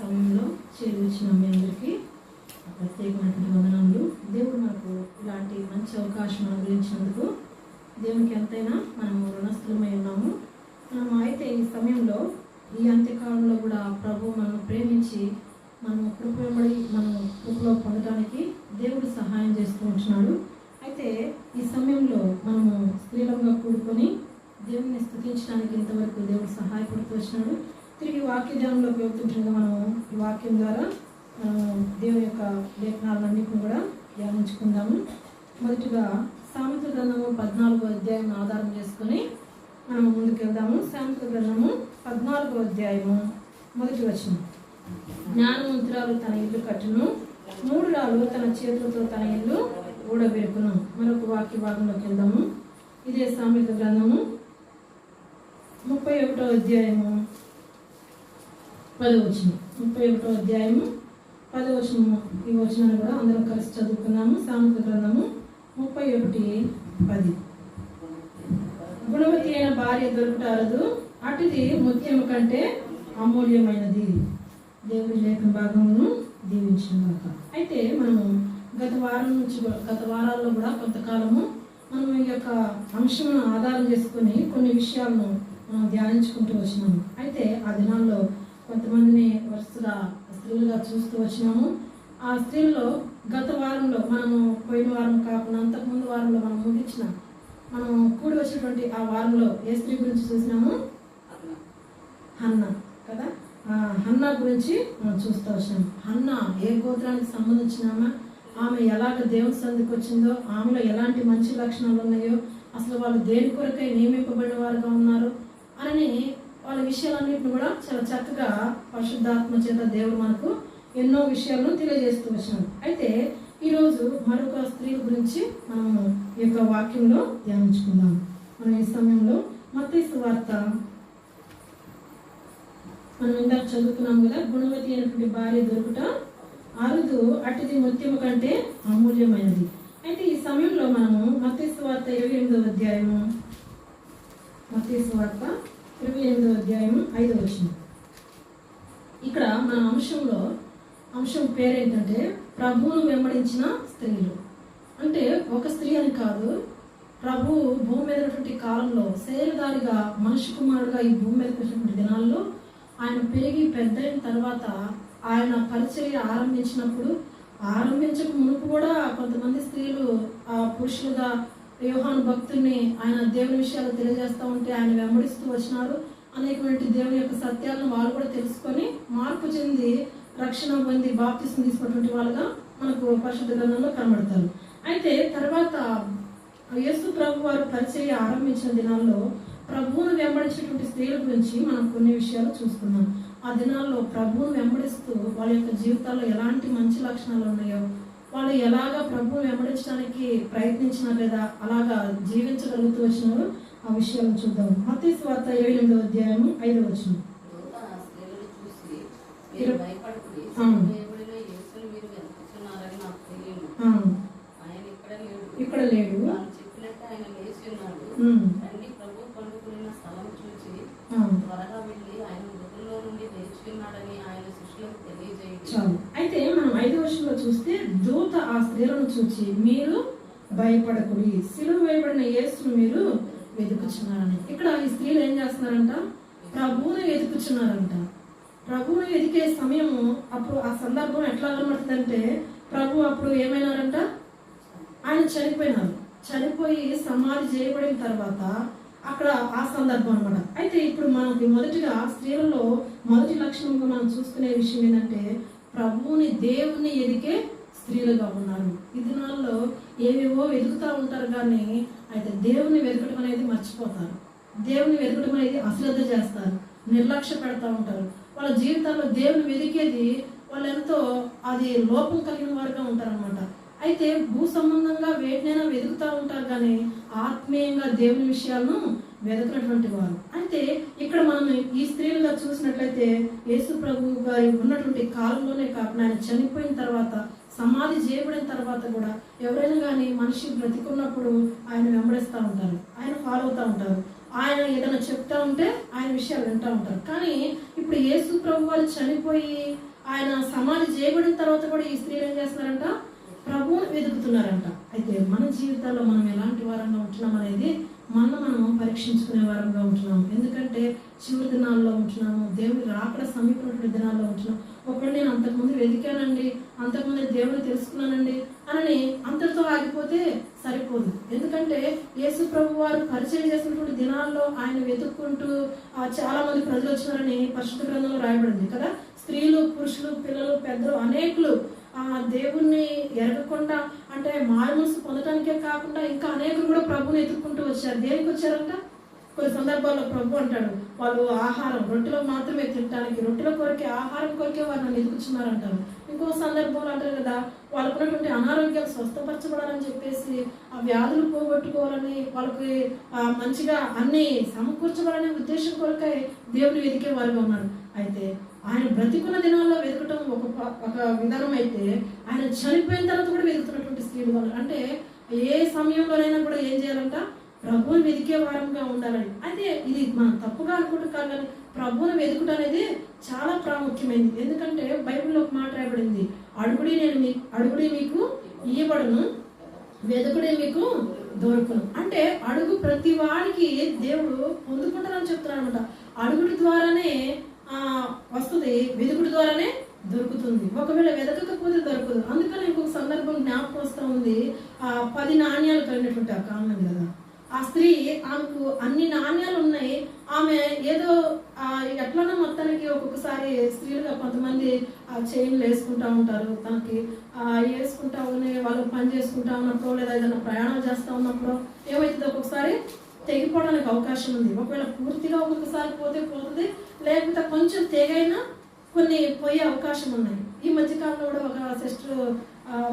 సమయంలో చేరువచ్చిన మీ అందరికీ ప్రత్యేకమైనటువంటి వందనములు. దేవుడు మనకు ఇలాంటి మంచి అవకాశం అనుగ్రహించినందుకు దేవునికి ఎంతైనా మనము రుణస్థులమై ఉన్నాము. అయితే ఈ సమయంలో ఈ అంత్యకాలంలో కూడా ప్రభు మనల్ని ప్రేమించి మనము కృపలో పొందడానికి దేవుడు సహాయం చేస్తూ ఉంటున్నాడు. అయితే ఈ సమయంలో మనము స్త్రీలంగా కూడుకొని దేవుని స్తుతించడానికి ఇంతవరకు దేవుడు సహాయపడుతూ వచ్చినాడు. తిరిగి వాక్య ధ్యానంలోకి వెళ్తుండగా మనము ఈ వాక్యం ద్వారా దేవుని యొక్క లేఖనాలన్నింటినీ కూడా ధ్యానించుకుందాము. మొదటిగా సామెతల గ్రంథము 14వ అధ్యాయం ఆధారం చేసుకొని మనం ముందుకు వెళ్దాము. సామెతల గ్రంథము 14వ అధ్యాయము మొదటి వచనం. జ్ఞానవంతురాలు తన ఇల్లు కట్టును, మూఢురాలు తన చేతులతో తన ఇల్లు ఊడబెరుకును. మరొక వాక్య భాగంలోకి వెళ్దాము. ఇదే సామెతల గ్రంథము 31వ అధ్యాయము 10వ వచనం. 31వ అధ్యాయము 10వ వచనము. ఈ వచనాన్ని కూడా అందరం కలిసి చదువుకున్నాము. సామెతల గ్రంథము 31:10. గుణవతి అయిన భార్య దొరుకుటారదు, అటుది ముత్యము కంటే అమూల్యమైనది. దేవుడి లేఖన భాగమును దీవించుగాక. అయితే మనము గత వారాల్లో కూడా కొంతకాలము మనం ఈ యొక్క అంశమును ఆధారం చేసుకుని కొన్ని విషయాలను ధ్యానించుకుంటూ వచ్చినాము. అయితే ఆ దినాల్లో కొంతమందిని వరుసగా స్త్రీలుగా చూస్తూ వచ్చినాము. ఆ స్త్రీల్లో గత వారంలో మనము పోయిన వారం కాకుండా అంతకుముందు వారంలో మనం మనం కూడి వచ్చినటువంటి ఆ వారంలో ఏ స్త్రీ గురించి చూసినాము? హన్నా కదా. హన్నా గురించి మనం చూస్తూ వచ్చినాము. హన్నా ఏ గోత్రానికి సంబంధించినామా, ఆమె ఎలాగ దేవుని సన్నిధికి వచ్చిందో, ఆమెలో ఎలాంటి మంచి లక్షణాలు ఉన్నాయో, అసలు వాళ్ళు దేని కొరకై నియమింపబడిన వారుగా ఉన్నారు అని వాళ్ళ విషయాలన్నింటిని కూడా చాలా చక్కగా పరిశుద్ధాత్మ చేత దేవుడు మనకు ఎన్నో విషయాలను తెలియజేస్తూ వచ్చినాడు. అయితే ఈరోజు మరొక స్త్రీ గురించి మనము ఈ యొక్క వాక్యంలో ధ్యానించుకుందాం. మనం ఈ సమయంలో మత్తయి సువార్త మనం ఇందాక చదువుకున్నాం కదా, గుణవతి అయినటువంటి భార్య దొరుకుట అరుదు, అటుది ముత్యము కంటే అమూల్యమైనది. అయితే ఈ సమయంలో మనము మత్తయి సువార్త 28వ అధ్యాయము 5వ వచనం. ఇక్కడ మన అంశం పేరేంటంటే ప్రభువును వెంబడించిన స్త్రీలు. అంటే ఒక స్త్రీ అని కాదు, ప్రభు భూమి మీద ఉన్నటువంటి కాలంలో శరీరధారిగా మనిషి కుమారుడుగా ఈ భూమి మీదకి వచ్చినటువంటి దినాల్లో ఆయన పెరిగి పెద్దయిన తర్వాత ఆయన పరిచర్య ఆరంభించక మునుపు కూడా కొంతమంది స్త్రీలు పురుషులుగా యోహాను భక్తుల్ని ఆయన దేవుని విషయాలు తెలియజేస్తూ ఉంటే ఆయన వెంబడిస్తూ వచ్చినారు. అనేకటువంటి దేవుని యొక్క సత్యాలను వాళ్ళు కూడా తెలుసుకొని మార్పు చెంది రక్షణ పొంది బాప్తిస్మం తీసుకున్నటువంటి వాళ్ళుగా మనకు పరిశుద్ధ గ్రంథంలో కనబడతారు. అయితే తర్వాత యేసు ప్రభు వారు పరిచర్య ఆరంభించిన దినాల్లో ప్రభువును వెంబడించినటువంటి స్త్రీల గురించి మనం కొన్ని విషయాలు చూస్తున్నాం. ఆ దినాల్లో ప్రభువును వెంబడిస్తూ వాళ్ళ యొక్క జీవితాల్లో ఎలాంటి మంచి లక్షణాలు ఉన్నాయో, వాళ్ళు ఎలాగా ప్రభువును వెంబడించడానికి ప్రయత్నించినారు లేదా అలాగా జీవించగలుగుతూ వచ్చినారో ఆ విషయాలను చూద్దాం. మత్తయి సువార్త 28వ అధ్యాయము 5వ వచనం. ఇక్కడ లేడు, అయితే మనం 5వ వచనంలో చూస్తే, దూత ఆ స్త్రీలను చూచి మీరు భయపడకుడి, సిలువ వేయబడిన యేసును మీరు వెతుకుచున్నారని. ఇక్కడ ఈ స్త్రీలు ఏం చేస్తున్నారంట? ప్రభువును వెతుకుచున్నారంట. ప్రభువును వెతికే సమయము అప్పుడు ఆ సందర్భం ఎట్లా కనబడుతుందంటే, ప్రభు అప్పుడు ఏమైనారంట? ఆయన చనిపోయి సమాధి చేయబడిన తర్వాత అక్కడ ఆ సందర్భం అనమాట. అయితే ఇప్పుడు మనకి మొదటిగా స్త్రీలలో మొదటి లక్షణంగా మనం చూసుకునే విషయం ఏంటంటే, ప్రభువుని దేవుని ఎదిగే స్త్రీలుగా ఉన్నారు. ఈ దినాల్లో ఏవేవో వెతుకుతూ ఉంటారు, కానీ అయితే దేవుని వెతకడం అనేది మర్చిపోతారు. దేవుని వెతకడం అనేది అశ్రద్ధ చేస్తారు, నిర్లక్ష్య పెడతా ఉంటారు. వాళ్ళ జీవితాల్లో దేవుని వెతికేది వాళ్ళు ఎంతో అది లోపం కలిగిన వారుగా ఉంటారనమాట. అయితే భూ సంబంధంగా వేటినైనా వెతుకుతూ ఉంటారు, కానీ ఆత్మీయంగా దేవుని విషయాలను వెతకనటువంటి వారు. అయితే ఇక్కడ మనం ఈ స్త్రీలుగా చూసినట్లయితే యేసు ప్రభు గారి ఉన్నటువంటి కాలంలోనే కాకుండా ఆయన చనిపోయిన తర్వాత సమాధి చేయబడిన తర్వాత కూడా ఎవరైనా కానీ మనిషి బ్రతికున్నప్పుడు ఆయన వెంబడిస్తూ ఉంటారు, ఆయన ఫాలో అవుతూ ఉంటారు. ఆయన ఏదైనా చెప్తా ఉంటే ఆయన విషయాలు వింటూ ఉంటారు. కానీ ఇప్పుడు యేసు ప్రభు వారు చనిపోయి ఆయన సమాధి చేయబడిన తర్వాత కూడా ఈ స్త్రీలు ఏం చేస్తున్నారంట? ప్రభువుని వెతుకుతున్నారంట. అయితే మన జీవితాల్లో మనం ఎలాంటి వారంగా ఉంటున్నాం అనేది మనం పరీక్షించుకునే వారంగా ఉంటున్నాం. ఎందుకంటే చివరి దినాల్లో ఉంటున్నాము, దేవుని రాకడ సమీపమైనటువంటి దినాల్లో ఉంటున్నాం. ఒకవేళ నేను అంతకుముందు వెతికానండి, అంతకుముందు దేవుని తెలుసుకున్నానండి అని అంతటితో ఆగిపోతే సరిపోదు. ఎందుకంటే యేసు ప్రభు వారు పరిచయం చేసినటువంటి దినాల్లో ఆయన వెతుక్కుంటూ చాలా మంది ప్రజలు వచ్చినారని పరిశుద్ధ గ్రంథంలో రాయబడింది కదా. స్త్రీలు, పురుషులు, పిల్లలు, పెద్దలు అనేకులు దేవుణ్ణి ఎరగకుండా అంటే మారుమనసు పొందడానికే కాకుండా ఇంకా అనేకులు కూడా ప్రభుని ఎత్తుక్కుంటూ వచ్చారు. దేనికి వచ్చారంట? కొన్ని సందర్భాల్లో ప్రభు అంటాడు, వాళ్ళు ఆహారం రొట్టెలో మాత్రమే తినడానికి, రొట్టెల కొరకే, ఆహారం కొరకే వారిని ఎదుగుతున్నారంటారు. ఇంకో సందర్భంలో అంటారు కదా, వాళ్ళకున్నటువంటి అనారోగ్యాలు స్వస్థపరచబడాలని చెప్పేసి, ఆ వ్యాధులు పోగొట్టుకోవాలని, వాళ్ళకి మంచిగా అన్ని సమకూర్చబడాలనే ఉద్దేశం కొరకై దేవుని వెతికే వారుగా ఉన్నారు. అయితే ఆయన బ్రతికున్న దినాల్లో వెతకటం ఒక విధానం అయితే, ఆయన చనిపోయిన తర్వాత కూడా వెతుకుతున్నటువంటి స్త్రీలు వాళ్ళు. అంటే ఏ సమయంలోనైనా కూడా ఏం చేయాలంట? ప్రభువుని వెతికే వారంగా ఉండాలని. అయితే ఇది మనం తప్పుగా అనుకుంటూ కాదు, కానీ ప్రభువుని వెతుకుట అనేది చాలా ప్రాముఖ్యమైనది. ఎందుకంటే బైబిల్లో ఒక మాట రాయబడింది, అడుగుడి మీకు ఇయ్యబడును, వెతుకుడే మీకు దొరుకును. అంటే అడుగు ప్రతి వాడికి దేవుడు పొందుకుంటారని చెప్తున్నాడు అనమాట. అడుగుడి ద్వారానే వస్తుంది, వెతుకుడి ద్వారానే దొరుకుతుంది. ఒకవేళ వెతకకపోతే దొరకదు. అందుకని ఇంకొక సందర్భం జ్ఞాపకం వస్తూ ఉంది. 10 నాణ్యాలు కలిగినటువంటి ఆ కారణం కదా, ఆ స్త్రీ, ఆమెకు అన్ని నాణ్యాలు ఉన్నాయి. ఆమె ఏదో ఎట్లనో మొత్తానికి ఒక్కొక్కసారి స్త్రీలుగా కొంతమంది చైన్లు వేసుకుంటా ఉంటారు, తనకి వేసుకుంటా ఉన్నాయి. వాళ్ళు పని చేసుకుంటా ఉన్నప్పుడు లేదా ఏదైనా ప్రయాణం చేస్తూ ఉన్నప్పుడు ఏమవుతుంది, ఒక్కొక్కసారి తెగిపోవడానికి అవకాశం ఉంది. ఒకవేళ పూర్తిగా ఒక్కొక్కసారి పోతుంది, లేకపోతే కొంచెం తెగైనా కొన్ని పోయే అవకాశం ఉన్నాయి. ఈ మధ్యకాలంలో కూడా ఒక సిస్టర్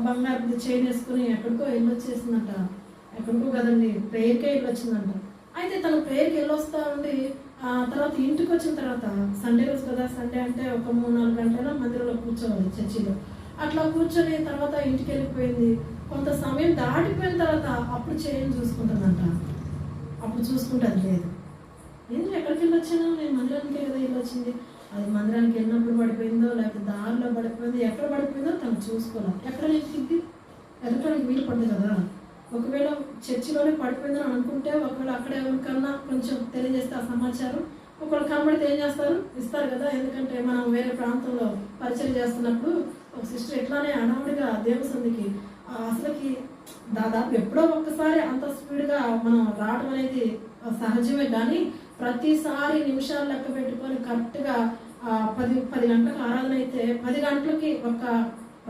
బంగారు చైన్ వేసుకుని ఎక్కడికో వెళ్ళొచ్చేసిందంట. ఎక్కడికో కదండి, ప్రేయర్కే వెళ్ళొచ్చిందంట. అయితే తను ప్రేయర్కి వెళ్ళొస్తా ఉండి తర్వాత ఇంటికి వచ్చిన తర్వాత, సండే రోజు కదా, సండే అంటే ఒక 3-4 గంటల మందిరంలో కూర్చోవాలి చర్చిలో. అట్లా కూర్చొని తర్వాత ఇంటికి వెళ్ళిపోయింది. కొంత సమయం దాటిపోయిన తర్వాత అప్పుడు చైన్ చూసుకుంటుందంట. అప్పుడు చూసుకుంటుంది లేదు, ఎందుకు ఎక్కడికి వెళ్ళొచ్చాను, నేను మందిరానికే కదా వెళ్ళొచ్చింది. అది మందిరానికి వెళ్ళినప్పుడు పడిపోయిందో లేకపోతే దారిలో పడిపోయిందో, ఎక్కడ పడిపోయిందో తను చూసుకోవాలి. ఎక్కడ వెతికింది, ఎదగడానికి వీలు పడదు కదా. ఒకవేళ చర్చిలోనే పడిపోయిందని అనుకుంటే, ఒకవేళ అక్కడ ఎవరికన్నా కొంచెం తెలియజేస్తే ఆ సమాచారం, ఒకవేళ కనబడితే ఏం చేస్తారు, ఇస్తారు కదా. ఎందుకంటే మనం వేరే ప్రాంతంలో పరిచయం చేస్తున్నప్పుడు ఒక సిస్టర్ ఎట్లానే అడవుడిగా దేవసందికి అసలుకి దాదాపు ఎప్పుడో ఒక్కసారి అంత స్పీడ్గా మనం రావడం అనేది సహజమే. కానీ ప్రతిసారి నిమిషాలు లెక్క పెట్టుకొని కరెక్ట్గా 10 గంటలకు ఆరాధన అయితే 10 గంటలకి ఒక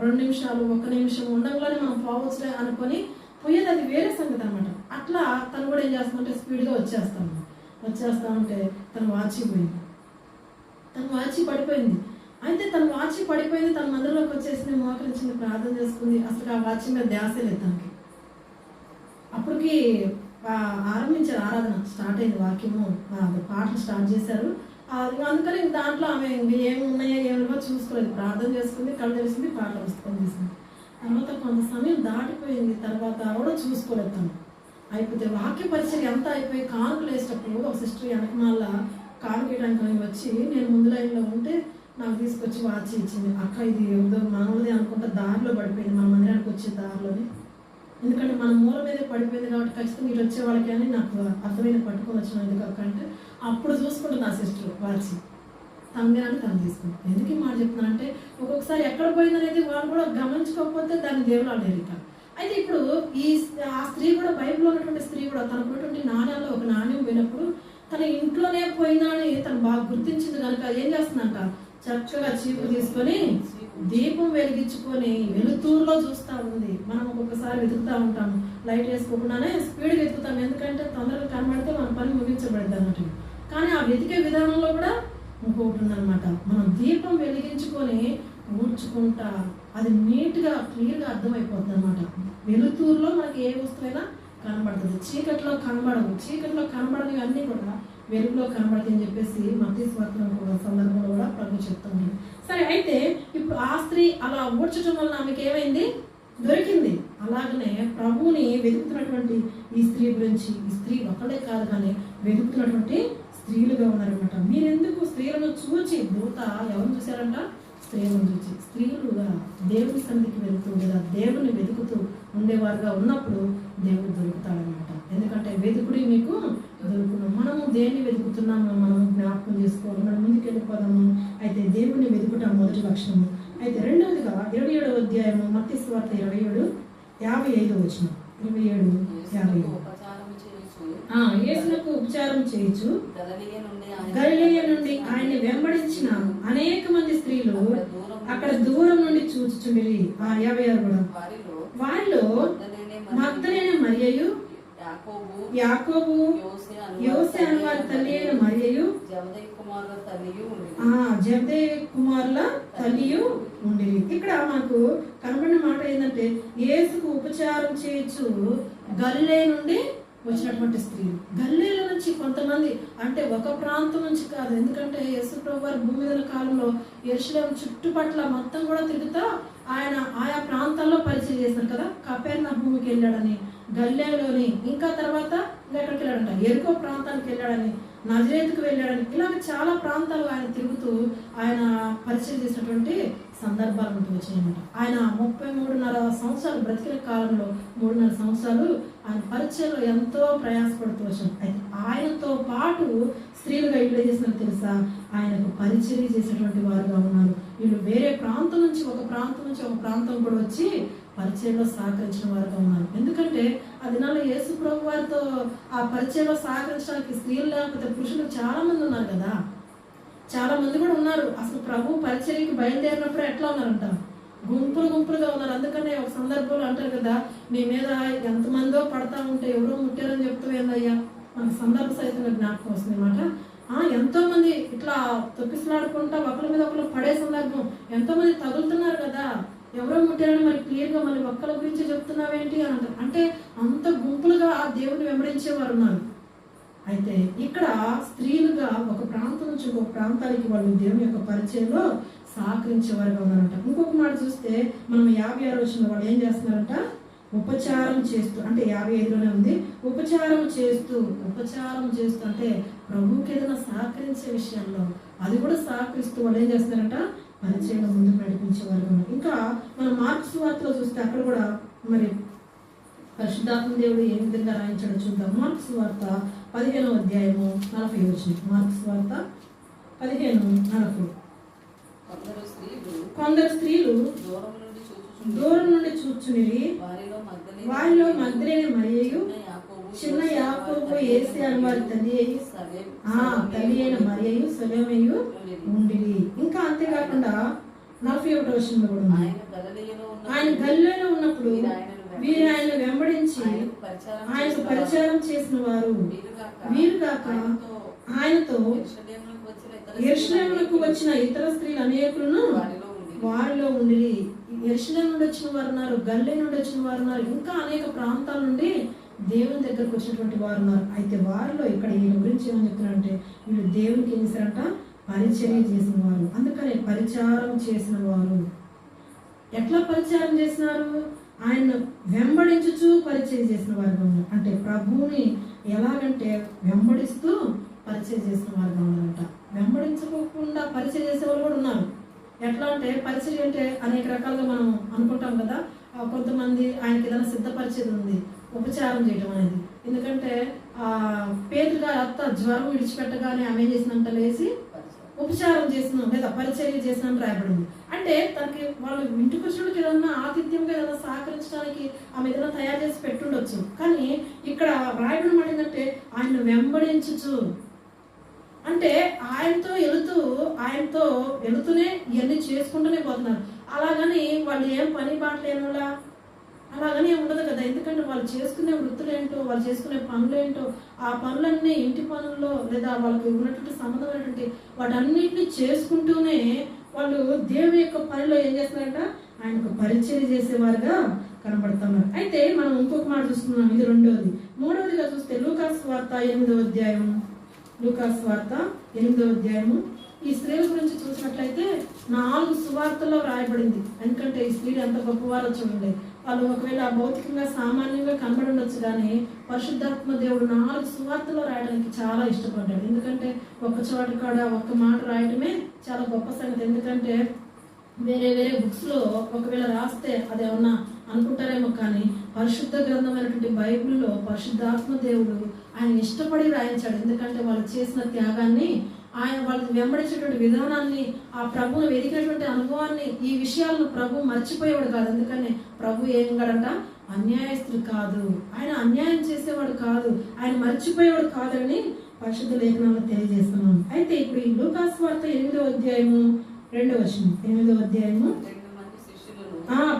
2 నిమిషాలు 1 నిమిషం ఉండగానే మనం పోవచ్చులే అనుకొని పోయేది, అది వేరే సంగతి అనమాట. అట్లా తను కూడా ఏం చేస్తామంటే స్పీడ్గా వచ్చేస్తా ఉంటే తను వాచి పడిపోయింది. అయితే తను వాచి పడిపోయింది, తన మందిరంలోకి వచ్చేసింది, మోకరించింది, ప్రార్థన చేసుకుంది. అసలు ఆ వాచి మీద ధ్యాస లేదు తనకి. అప్పటికి ఆరంభించారు, ఆరాధన స్టార్ట్ అయింది, వాక్యము పాటలు స్టార్ట్ చేశారు. అందుకని దాంట్లో ఆమె ఏమి ఉన్నాయో ఏమో చూసుకోలేదు, ప్రార్థన చేసుకుంది, కళ్ళు తెలిసింది, పాటలు పుస్తకం తీసింది. తర్వాత కొంత సమయం దాటిపోయింది, తర్వాత కూడా చూసుకోలేదు తను. అయిపోతే వాక్య పరిచయం ఎంత అయిపోయి కానుకలు వేసేటప్పుడు ఒక సిస్టర్ వెనక మళ్ళా కానుకేయడానికి వచ్చి, నేను ముందు లైన్లో ఉంటే నాకు తీసుకొచ్చి వాచి ఇచ్చింది. అక్క ఇది ఎవరిదో మనది అనుకుంటా దారిలో పడిపోయింది, మన మందిరానికి వచ్చే దారిలోనే. ఎందుకంటే మన మూల మీదే పడిపోయింది కాబట్టి ఖచ్చితంగా మీరు వచ్చే వాళ్ళకి అని నాకు అర్థమైన పట్టుకొని వచ్చిన ఎందుకు అక్క అంటే, అప్పుడు చూసుకుంటుంది ఆ సిస్టర్ వాచి తనని తను తీసుకుంది. ఎందుకు ఈ మాట చెప్తున్నా అంటే, ఒక్కొక్కసారి ఎక్కడ పోయిందనేది వాళ్ళు కూడా గమనించుకోకపోతే దాన్ని దేవుడు అనేరిక. అయితే ఇప్పుడు ఆ స్త్రీ కూడా, బైబిల్లో ఉన్నటువంటి స్త్రీ కూడా తనకున్నటువంటి నాణ్యాల్లో ఒక నాణ్యం పోయినప్పుడు తన ఇంట్లోనే పోయినా అని తను బాగా గుర్తించింది కనుక ఏం చేస్తుందంట, చక్కగా చీపు తీసుకొని దీపం వెలిగించుకొని వెలుతురులో చూస్తూ ఉంది. మనం ఒక్కొక్కసారి వెతుకుతూ ఉంటాము, లైట్ వేసుకోకుండానే స్పీడ్గా వెతుకుతాం, ఎందుకంటే తొందరగా కనబడితే మన పని ముగించబడింది అన్నట్టు. కానీ ఆ వెతికే విధానంలో కూడా ఇంకొకటి ఉందన్నమాట. మనం దీపం వెలిగించుకొని ఊడ్చుకుంటా అది నీట్గా క్లియర్గా అర్థమైపోతుంది అనమాట. వెలుతురులో మనకి ఏ వస్తువైనా కనబడుతుంది, చీకట్లో కనబడవు. చీకట్లో కనబడనివి అన్నీ కూడా వెలుగులో కనబడతాయి అని చెప్పేసి మత్తయి సువార్తలో సందర్భంలో కూడా ప్రభు చెప్తుంది. సరే, అయితే ఇప్పుడు ఆ స్త్రీ అలా ఊడ్చడం వల్ల ఆమెకి ఏమైంది, దొరికింది. అలాగనే ప్రభువుని వెతుకుతున్నటువంటి ఈ స్త్రీ గురించి, ఈ స్త్రీ ఒకళ్ళే కాదు కానీ వెతుకుతున్నటువంటి స్త్రీలుగా ఉన్నారనమాట. మీరెందుకు స్త్రీలను చూచి, దూత ఎవరిని చూశారంట? స్త్రీలను చూచి. స్త్రీలుగా దేవుని సన్నిధికి వెళుతూ లేదా దేవుని వెతుకుతూ ఉండేవారుగా ఉన్నప్పుడు దేవుడు దొరుకుతాడనమాట. ఎందుకంటే వెతుకుడి మీకు దొరుకును. మనము దేన్ని వెతుకుతున్నామో మనం జ్ఞాపకం చేసుకోవాలి. మనం ముందుకు వెళ్ళిపోదాము. అయితే దేవుని వెతుకుట మొదటి లక్షణము. అయితే రెండవదిగా 27వ అధ్యాయము మత్తయి సువార్త 27:55 వచనం. 27:55. యేసునకు ఉపచారం చేయుచు గలిలయ నుండి ఆయన్ని వెంబడించిన అనేక మంది స్త్రీలు అక్కడ దూరం నుండి చూచుచుండిరి. 56 కూడా. వారిలో మగ్దలేనే మరియయు, యాకోబు, యోసే అను వారి తల్లి అయిన మరియయు, జబదయి కుమారుల తల్లియు ఉండిరి. ఇక్కడ మనకు కనబడిన మాట ఏంటంటే యేసుకు ఉపచారం చేయొచ్చు గలిలయ నుండి వచ్చినటువంటి స్త్రీలు. గల్లీల నుంచి కొంతమంది, అంటే ఒక ప్రాంతం నుంచి కాదు. ఎందుకంటే యేసు ప్రభు వారి భూమి మీద కాలంలో యెరూషలేము చుట్టుపట్ల మొత్తం కూడా తిరుగుతా ఆయన ఆయా ప్రాంతాల్లో పరిచయం చేశారు కదా. కపెర్నహూముకి వెళ్ళాడని, గలిలయలోని, ఇంకా తర్వాత ఎక్కడికి వెళ్ళాడంట, యెరికో ప్రాంతానికి వెళ్ళాడని, నజరేతుకు వెళ్ళాడని, ఇలాగ చాలా ప్రాంతాలు ఆయన తిరుగుతూ ఆయన పరిచయం చేసినటువంటి సందర్భాలు మనకు వచ్చాయన్నమాట. ఆయన 33.5 సంవత్సరాలు బ్రతికిన కాలంలో 3.5 సంవత్సరాలు ఆయన పరిచయంలో ఎంతో ప్రయాసపడుతూ వచ్చాడు. అయితే ఆయనతో పాటు స్త్రీలుగా వీళ్ళు చేసినారు తెలుసా, ఆయనకు పరిచయం చేసేటువంటి వారుగా ఉన్నారు. వీళ్ళు వేరే ప్రాంతం నుంచి ఒక ప్రాంతం కూడా వచ్చి పరిచయంలో సహకరించిన వారుగా ఉన్నారు. ఎందుకంటే ఆ దినాల్లో యేసు ప్రభు వారితో ఆ పరిచయంలో సహకరించడానికి స్త్రీలు లేకపోతే పురుషులు చాలా మంది ఉన్నారు కదా. చాలా మంది కూడా ఉన్నారు. అసలు ప్రభు పరిచర్యకి బయలుదేరినప్పుడు ఎట్లా ఉన్నారంట, గుంపులుగా ఉన్నారు. అందుకనే ఒక సందర్భంలో అంటారు కదా, మీ మీద ఎంతమందో పడతా ఉంటే ఎవరో ముట్టారని చెప్తూ ఏందయ్యా, మనకు సందర్భ సహితంగా జ్ఞాపకం వస్తుంది అనమాట. ఎంతో మంది ఇట్లా తొక్కిసలాడుకుంటా ఒకరి మీద ఒకరు పడే సందర్భం, ఎంతో మంది తగులుతున్నారు కదా, ఎవరో ముట్టారని మరి క్లియర్గా మళ్ళీ ఒక్కరి గురించి చెప్తున్నావేంటి అని అంటారు. అంటే అంత గుంపులుగా ఆ దేవుని వెంబడించేవారు ఉన్నారు. అయితే ఇక్కడ స్త్రీలుగా ఒక ప్రాంతం నుంచి ఇంకొక ప్రాంతానికి వాళ్ళు దేవుని యొక్క పరిచయంలో సహకరించేవారుగా ఉన్నారంట. ఇంకొక మాట చూస్తే మనం 56 వచనంలో వాళ్ళు ఏం చేస్తున్నారంట, ఉపచారం చేస్తూ, అంటే 55లోనే ఉంది, ఉపచారం చేస్తూ అంటే ప్రభువుకి ఏదైనా సహకరించే విషయంలో అది కూడా సహకరిస్తూ వాళ్ళు ఏం చేస్తున్నారంట, పరిచయంలో ముందుకు నడిపించేవారుగా ఉన్నారు. ఇంకా మనం మార్కు సువార్తలో చూస్తే అక్కడ కూడా మరి పరిశుద్ధాత్మ దేవుడు ఏ విధంగా రాయించాడో చూద్దాం. మార్కు సువార్త 15వ అధ్యాయము 40 వచనం. మార్కు సువార్త 15:40. కొందరు స్త్రీలు దూరం నుండి చూచుచునిరి. వారిలో మగ్దలేనే మరియయు, చిన్న యాకోబు, యేసే అను వారి తల్లి అయిన మరియయు, సలోమియు ఉండిరి. ఇంకా అంతేకాకుండా 41వ వచనంలో కూడా ఉంది, ఆయన గలిలయలో ఉన్నప్పుడు వీరు ఆయన వెంబడించి ఆయనకు పరిచారం చేసిన వారు వీరు కాక ఆయనతో యెరూషలేమునకు వచ్చిన ఇతర స్త్రీలు అనేకులను వారిలో ఉండిరి. యెరూషలేము నుండి వచ్చిన వారు ఉన్నారు, గలిలయ నుండి వచ్చిన వారు ఉన్నారు, ఇంకా అనేక ప్రాంతాల నుండి దేవుని దగ్గరకు వచ్చినటువంటి వారు ఉన్నారు. అయితే వారిలో ఇక్కడ ఈయన గురించి ఏమని చెప్తున్నారంటే, వీళ్ళు దేవునికి ఏం చేశారంట, పరిచర్య చేసిన వారు. అందుకనే పరిచారం చేసిన వారు. ఎట్లా పరిచారం చేసినారు, ఆయన వెంబడించుచు పరిచయం చేసిన వారుగా ఉన్నారు. అంటే ప్రభువుని ఎలాగంటే వెంబడిస్తూ పరిచయం చేసిన వారుగా ఉన్నారంట. వెంబడించకుండా పరిచయం చేసే వాళ్ళు కూడా ఉన్నారు. ఎట్లా అంటే పరిచయం అంటే అనేక రకాలుగా మనం అనుకుంటాం కదా. కొంతమంది ఆయనకి ఏదైనా సిద్ధపరిచేది ఉంది, ఉపచారం చేయడం అనేది. ఎందుకంటే పేదరు గారి అత్త జ్వరం విడిచిపెట్టగానే ఆమె చేసినంత లేసి ఉపచారం చేసినాం లేదా పరిచర్య చేసినాం రాయబడింది. అంటే తనకి వాళ్ళు ఇంటికి వచ్చినకి ఏదన్నా ఆతిథ్యంగా ఏదైనా సహకరించడానికి ఆమె ఏదైనా తయారు చేసి పెట్టుండొచ్చు. కానీ ఇక్కడ రాయబడి ఏంటంటే ఆయన వెంబడించు, అంటే ఆయనతో వెళుతూనే ఇవన్నీ చేసుకుంటూనే పోతున్నారు. అలాగని వాళ్ళు ఏం పని బాటలేని వాళ్ళ అలాగనే ఉండదు కదా. ఎందుకంటే వాళ్ళు చేసుకునే వృత్తులేంటో, వాళ్ళు చేసుకునే పనులేంటో, ఆ పనులన్నీ ఇంటి పనుల్లో లేదా వాళ్ళకి ఉన్నటువంటి సంబంధమైనటువంటి వాటన్నిటిని చేసుకుంటూనే వాళ్ళు దేవుని యొక్క పనిలో ఏం చేస్తున్నారంట, ఆయనకు పరిచయం చేసేవారుగా కనబడుతున్నారు. అయితే మనం ఇంకొక మాట చూస్తున్నాం, ఇది రెండవది. మూడవదిగా చూస్తే లూకాసు వార్త 8వ అధ్యాయం, లూకాసు వార్త 8వ అధ్యాయము ఈ స్త్రీల గురించి చూసినట్లయితే 4 సువార్తల్లో రాయబడింది. ఎందుకంటే ఈ స్త్రీలు ఎంత గొప్పవారో చూడండి. వాళ్ళు ఒకవేళ భౌతికంగా సామాన్యంగా కనబడి ఉండొచ్చు, కానీ పరిశుద్ధాత్మ దేవుడు 4 సువార్తల్లో రాయడానికి చాలా ఇష్టపడ్డాడు. ఎందుకంటే ఒక్క చోట కాడ ఒక్క మాట రాయడమే చాలా గొప్ప సంగతి. ఎందుకంటే వేరే వేరే బుక్స్లో ఒకవేళ రాస్తే అదేమన్నా అనుకుంటారేమో, కానీ పరిశుద్ధ గ్రంథమైనటువంటి బైబిల్లో పరిశుద్ధాత్మ దేవుడు ఆయన ఇష్టపడి రాయించాడు. ఎందుకంటే వాళ్ళు చేసిన త్యాగాన్ని, ఆయన వాళ్ళని వెంబడించేటువంటి విధానాన్ని, ఆ ప్రభువును వెతికినటువంటి అనుభవాన్ని, ఈ విషయాలను ప్రభు మర్చిపోయేవాడు కాదు. ఎందుకని ప్రభు ఏం కాడంట, అన్యాయస్తుడు కాదు, ఆయన అన్యాయం చేసేవాడు కాదు, ఆయన మర్చిపోయేవాడు కాదని పరిశుద్ధ లేఖనాలను తెలియజేస్తున్నాం. అయితే ఇప్పుడు ఈ లూకాసు వార్త 8వ అధ్యాయము 2వ వచనం, 8వ అధ్యాయము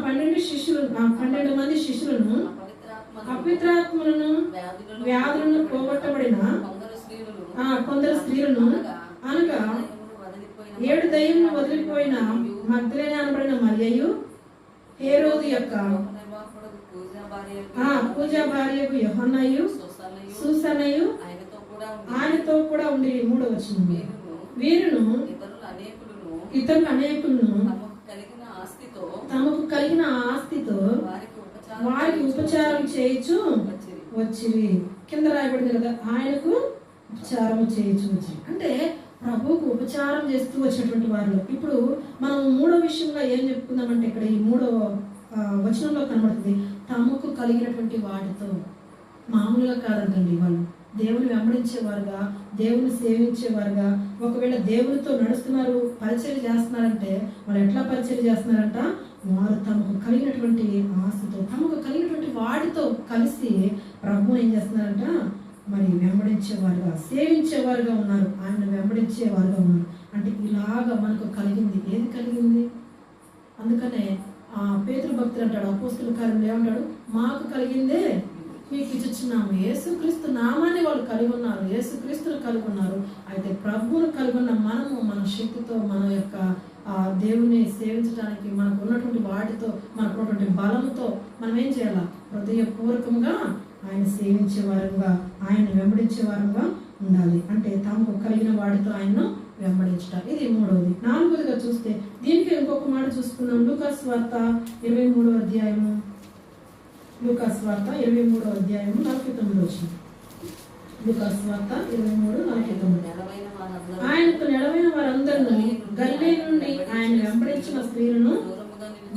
12 మంది శిష్యులను అపవిత్రాత్మలను వ్యాధులను పోగొట్టబడిన కొందరు స్త్రీలను అనగా 7 దయ్యములు వదిలిపోయిన మగ్దలేనే అనబడిన మరియయు, హేరోదు యొక్క పూజా భార్యకు యోహన్నయు, సూసన్నయు ఆయనతో కూడా ఉండి. 3వ వచనం, వీరును ఇతరులు అనేకులను తమకు కలిగిన ఆస్తితో వారికి ఉపచారం చేయించు వచ్చిరి. కింద రాయబడింది కదా, ఆయనకు ఉపచారం చేయించు వచ్చి, అంటే ప్రభువుకు ఉపచారం చేస్తూ వచ్చినటువంటి వారిలో. ఇప్పుడు మనం 3వ విషయంగా ఏం చెప్పుకుందామంటే, ఇక్కడ ఈ 3వ వచనంలో కనబడుతుంది, తమకు కలిగినటువంటి వాటితో. మామూలుగా కాదంటండి, వాళ్ళు దేవుని వెంబడించేవారుగా, దేవుని సేవించేవారుగా, ఒకవేళ దేవునితో నడుస్తున్నారు, పరిచర్య చేస్తున్నారంటే వాళ్ళు ఎట్లా పరిచర్య చేస్తున్నారంట, వారు తమకు కలిగినటువంటి ఆశతో, తమకు కలిగినటువంటి వాటితో కలిసి ప్రభువుని ఏం చేస్తున్నారంట, మరి వెంబడించేవారుగా, సేవించేవారుగా ఉన్నారు, ఆయన వెంబడించేవారుగా ఉన్నారు. అంటే ఇలాగా మనకు కలిగింది, ఏది కలిగింది? అందుకనే పేతురు భక్తులు అంటాడు, అపోస్తలుల కార్యంలో ఏమంటాడు, మాకు కలిగిందే మీకు ఇచ్చుచున్నాము. యేసుక్రీస్తు నామాన్ని వాళ్ళు కలిగి ఉన్నారు, యేసుక్రీస్తును కలిగి ఉన్నారు. అయితే ప్రభువును కలిగి ఉన్న మనము మన శక్తితో, మన యొక్క దేవుని సేవించడానికి మనకు ఉన్నటువంటి వాటితో, మనకు ఉన్నటువంటి బలముతో మనం ఏం చేయాలా, హృదయపూర్వకంగా ఆయన సేవించే వారంగా, ఆయన వెంబడించే వారంగా ఉండాలి. అంటే తమకు కలిగిన వాటితో ఆయన్ను వెంబడించడం. ఇది 3వది. 4వదిగా చూస్తే దీనికి ఇంకొక మాట చూసుకుందాం. లూకాసు వార్త 23వ అధ్యాయము, లూకాసు వార్త 23వ అధ్యాయము 49వ వచనం. లూకాసు వార్త 23:49. ఆయనకు నెలవైన వారందరూ గలిలయ నుండి ఆయన వెంబడించిన స్త్రీలను